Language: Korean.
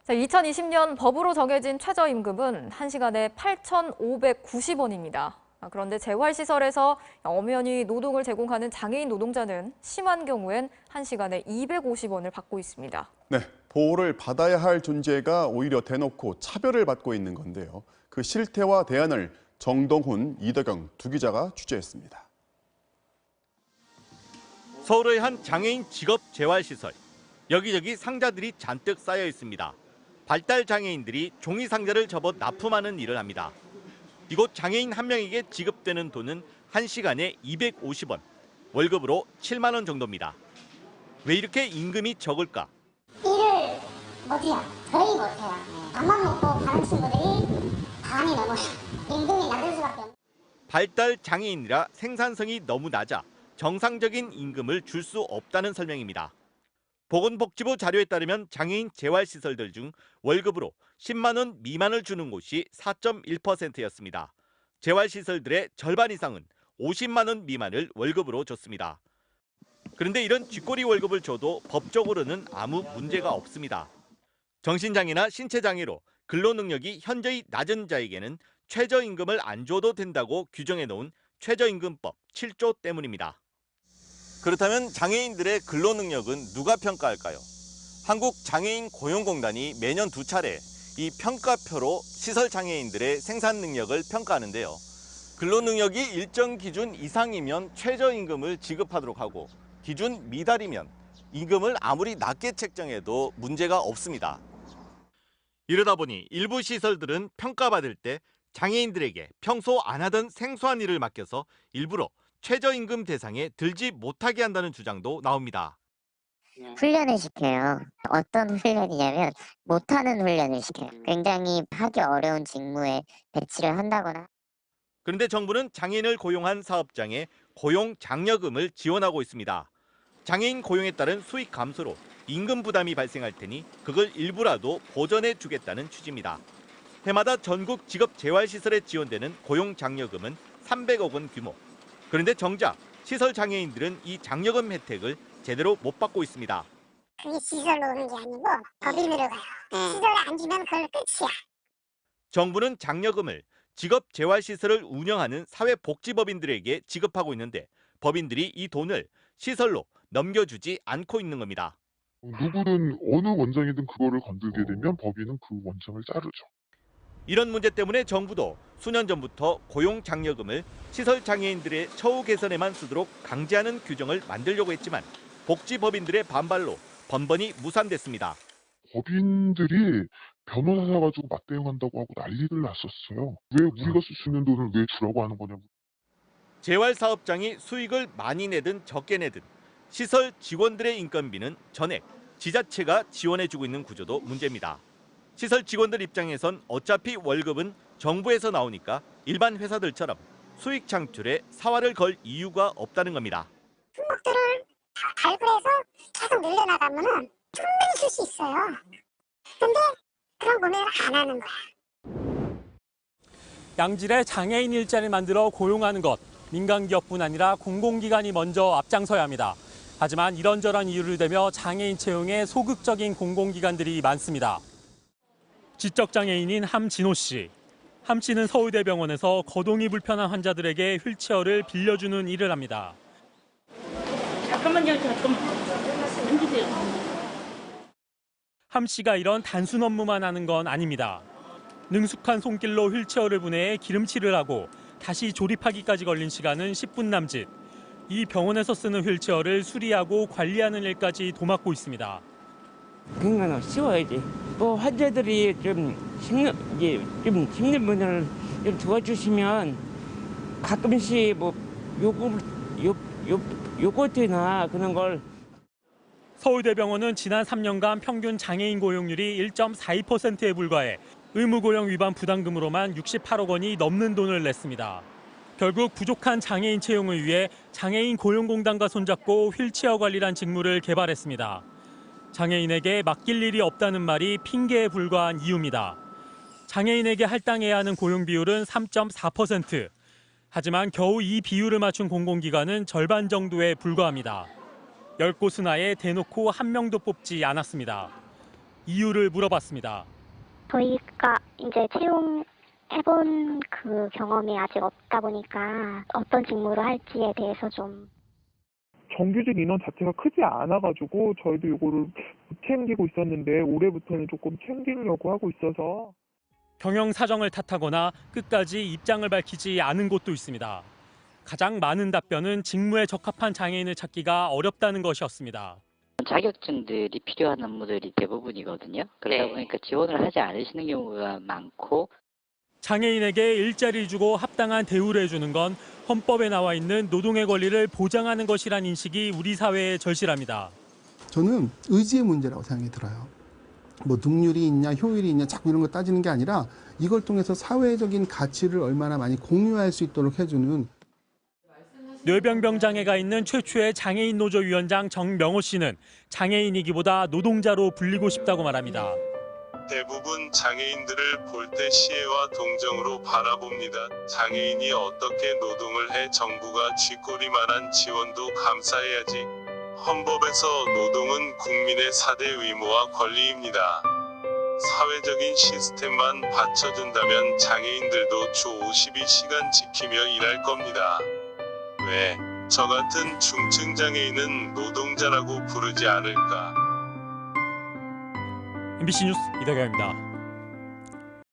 자, 2020년 법으로 정해진 최저임금은 1시간에 8,590원입니다. 그런데 재활시설에서 엄연히 노동을 제공하는 장애인 노동자는 심한 경우엔 1시간에 250원을 받고 있습니다. 네, 보호를 받아야 할 존재가 오히려 대놓고 차별을 받고 있는 건데요. 그 실태와 대안을 정동훈, 이덕영 두 기자가 취재했습니다. 서울의 한 장애인 직업 재활시설. 여기저기 상자들이 잔뜩 쌓여 있습니다. 발달 장애인들이 종이 상자를 접어 납품하는 일을 합니다. 이곳 장애인 한 명에게 지급되는 돈은 1시간에 250원, 월급으로 7만 원 정도입니다. 왜 이렇게 임금이 적을까? 일을 못해요. 거의 못해요. 밥만 먹고 가는 친구들이 반이 넘어요. 임금이 낮을 수밖에 없어요. 발달 장애인이라 생산성이 너무 낮아 정상적인 임금을 줄 수 없다는 설명입니다. 보건복지부 자료에 따르면 장애인 재활시설들 중 월급으로 10만 원 미만을 주는 곳이 4.1%였습니다. 재활시설들의 절반 이상은 50만 원 미만을 월급으로 줬습니다. 그런데 이런 쥐꼬리 월급을 줘도 법적으로는 아무 문제가 없습니다. 정신장애나 신체장애로 근로능력이 현저히 낮은 자에게는 최저임금을 안 줘도 된다고 규정해 놓은 최저임금법 7조 때문입니다. 그렇다면 장애인들의 근로능력은 누가 평가할까요? 한국장애인 고용공단이 매년 2차례 이 평가표로 시설장애인들의 생산능력을 평가하는데요. 근로능력이 일정 기준 이상이면 최저임금을 지급하도록 하고 기준 미달이면 임금을 아무리 낮게 책정해도 문제가 없습니다. 이러다 보니 일부 시설들은 평가받을 때 장애인들에게 평소 안 하던 생소한 일을 맡겨서 일부러 최저임금 대상에 들지 못하게 한다는 주장도 나옵니다. 훈련을 시켜요. 어떤 훈련이냐면 못하는 훈련을 시켜요. 굉장히 하기 어려운 직무에 배치를 한다거나. 그런데 정부는 장애인을 고용한 사업장에 고용 장려금을 지원하고 있습니다. 장애인 고용에 따른 수익 감소로 임금 부담이 발생할 테니 그걸 일부라도 보전해 주겠다는 취지입니다. 해마다 전국 직업 재활시설에 지원되는 고용 장려금은 300억 원 규모. 그런데 정작 시설 장애인들은 이 장려금 혜택을 제대로 못 받고 있습니다. 그게 시설로 오는 게 아니고 법인으로 가요. 시설에 안 주면 그걸 끝이야. 정부는 장려금을 직업 재활시설을 운영하는 사회복지법인들에게 지급하고 있는데 법인들이 이 돈을 시설로 넘겨주지 않고 있는 겁니다. 누구든 어느 원장이든 그거를 건들게 되면 법인은 그 원장을 자르죠. 이런 문제 때문에 정부도 수년 전부터 고용 장려금을 시설 장애인들의 처우 개선에만 쓰도록 강제하는 규정을 만들려고 했지만 복지법인들의 반발로 번번이 무산됐습니다. 법인들이 변호사 사가지고 맞대응한다고 하고 난리를 났었어요. 왜 우리가 쓸 수 있는 돈을 왜 주라고 하는 거냐고. 재활사업장이 수익을 많이 내든 적게 내든 시설 직원들의 인건비는 전액 지자체가 지원해주고 있는 구조도 문제입니다. 시설 직원들 입장에선 어차피 월급은 정부에서 나오니까 일반 회사들처럼 수익 창출에 사활을 걸 이유가 없다는 겁니다. 품목들을 다 발굴해서 계속 늘려나가면 충분히 줄 수 있어요. 근데 그런 고민을 안 하는 거야. 양질의 장애인 일자리를 만들어 고용하는 것, 민간기업뿐 아니라 공공기관이 먼저 앞장서야 합니다. 하지만 이런저런 이유를 대며 장애인 채용에 소극적인 공공기관들이 많습니다. 지적장애인인 함진호 씨. 함 씨는 서울대병원에서 거동이 불편한 환자들에게 휠체어를 빌려주는 일을 합니다. 잠깐만요. 앉으세요. 함 씨가 이런 단순 업무만 하는 건 아닙니다. 능숙한 손길로 휠체어를 분해해 기름칠을 하고 다시 조립하기까지 걸린 시간은 10분 남짓. 이 병원에서 쓰는 휠체어를 수리하고 관리하는 일까지 도맡고 있습니다. 그건 쉬워야지. 뭐 환자들이 좀 힘든 분을 좀 도와주시면 가끔씩 뭐 요거트나 그런 걸. 서울대병원은 지난 3년간 평균 장애인 고용률이 1.42%에 불과해 의무고용 위반 부담금으로만 68억 원이 넘는 돈을 냈습니다. 결국 부족한 장애인 채용을 위해 장애인 고용공단과 손잡고 휠체어 관리란 직무를 개발했습니다. 장애인에게 맡길 일이 없다는 말이 핑계에 불과한 이유입니다. 장애인에게 할당해야 하는 고용 비율은 3.4%. 하지만 겨우 이 비율을 맞춘 공공기관은 절반 정도에 불과합니다. 10곳은 아예 대놓고 한 명도 뽑지 않았습니다. 이유를 물어봤습니다. 저희가 이제 채용해본 그 경험이 아직 없다 보니까 어떤 직무를 할지에 대해서 좀 정규직 인원 자체가 크지 않아가지고 저희도 이거를 못 챙기고 있었는데 올해부터는 조금 챙기려고 하고 있어서. 경영 사정을 탓하거나 끝까지 입장을 밝히지 않은 곳도 있습니다. 가장 많은 답변은 직무에 적합한 장애인을 찾기가 어렵다는 것이었습니다. 자격증들이 필요한 업무들이 대부분이거든요. 그러다 보니까 지원을 하지 않으시는 경우가 많고, 장애인에게 일자리를 주고 합당한 대우를 해주는 건 헌법에 나와 있는 노동의 권리를 보장하는 것이란 인식이 우리 사회에 절실합니다. 저는 의지의 문제라고 생각이 들어요. 뭐 능률이 있냐 효율이 있냐 자꾸 이런 거 따지는 게 아니라 이걸 통해서 사회적인 가치를 얼마나 많이 공유할 수 있도록 해주는. 뇌병변 장애가 있는 최초의 장애인 노조 위원장 정명호 씨는 장애인이기보다 노동자로 불리고 싶다고 말합니다. 대부분 장애인들을 볼 때 시혜와 동정으로 바라봅니다. 장애인이 어떻게 노동을 해 정부가 쥐꼬리만한 지원도 감사해야지. 헌법에서 노동은 국민의 4대 의무와 권리입니다. 사회적인 시스템만 받쳐준다면 장애인들도 주 52시간 지키며 일할 겁니다. 왜 저 같은 중증 장애인은 노동자라고 부르지 않을까? MBC 뉴스 이덕영입니다.